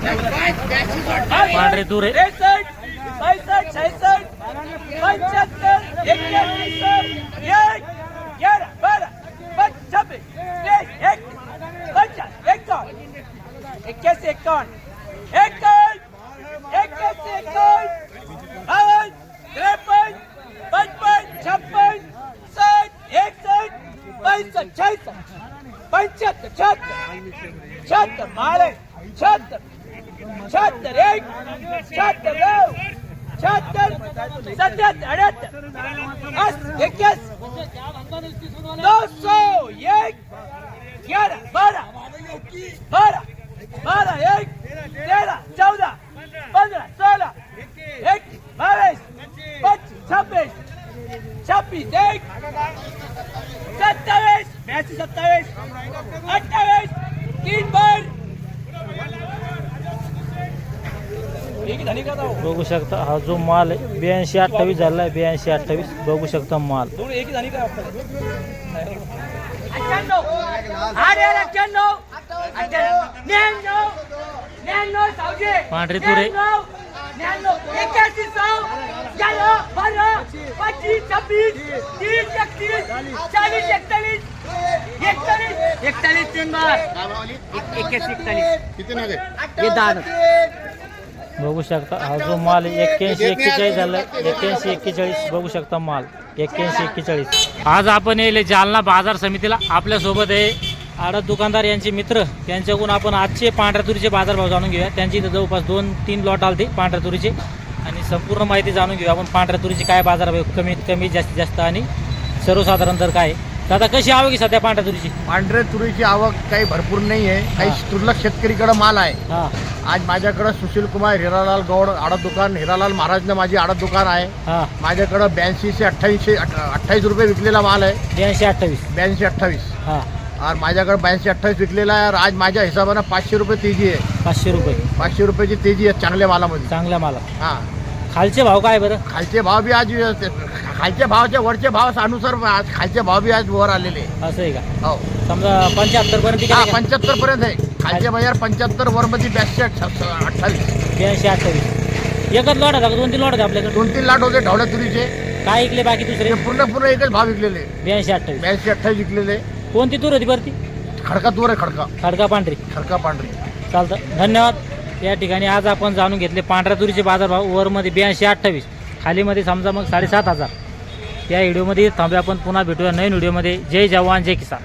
पांढरे तुरे 63 65 66 75 81 1 12 26 1 50 51 51 बघू शकता हा जो माल आहे 82 28 झाला आहे 82 28 बघू शकता माल पांढरे तुरे 41 बघू शकता हा जो माल 81 41 झाला 81 41 बघू शकता माल 81 41 आज आपण येले जालना बाजार समितीला आपल्या सोबत आहे आडत दुकानदार यांचे मित्र त्यांच्याकडून आपण आजचे पांढऱ्या तुरीचे बाजारभाव जाणून घेऊया त्यांची इथं जवळपास 2-3 लॉट आलते पांढऱ्या तुरीचे आणि संपूर्ण माहिती जाणून घेऊया आपण पांढऱ्या तुरीचे काय बाजारभाव कमीत कमी जास्तीत जास्त आणि सर्वसाधारण दर काय दादा कशी आवक आहे सध्या पांढऱ्या तुरीची पांढऱ्या तुरीची आवक काही भरपूर नाही आहे काही दुर्लक्ष शेतकरीकडे माल आहे हा आज माझ्याकडे सुशील कुमार हिरालाल गौड आडत दुकान हिरालाल महाराजनं माझी आडत दुकान आहे हा माझ्याकडे 82 से 28 रुपये विकलेला माल आहे 82 82 28 हा और माझ्याकडे 82 28 विकलेला आहे आज माझ्या हिशोबानं 500 रुपये तेजी आहे 500 रुपये 500 रुपयाची तेजी आहे चांगल्या मालामध्ये चांगल्या माला हां खालचे भाव काय बरं खालचे भाव बी आज खालच्या भावाच्या वरचे भाव अनुसार आज खालचे भाव बी आज वर आलेले असं आहे का हो समजा 75 पर्यंत हा 75 पर्यंत आहे खालचे बाजार 75 वर मध्ये 82 28 82 28 एकच लॉट आहे का 2-3 लॉट आहे आपल्याकडे 2-3 लाट होते ढवळ्या तुरीचे काय ऐकले बाकी दुसरे पूर्ण एकच भाव विकलेले 82 28 82 28 विकलेले कोणती तूर होती बरं ती खडका तूर आहे खडका पांढरी खडका पांढरी चालतं धन्यवाद या ठिकाणी आज आपण जाणून घेतले पांढऱ्या तुरीचे बाजारभाव वरमध्ये 82 28 खालीमध्ये समजा मग 7500 या व्हिडिओमध्ये थांबूया आपण पुन्हा भेटूया नवीन व्हिडिओमध्ये जय जवान जय किसान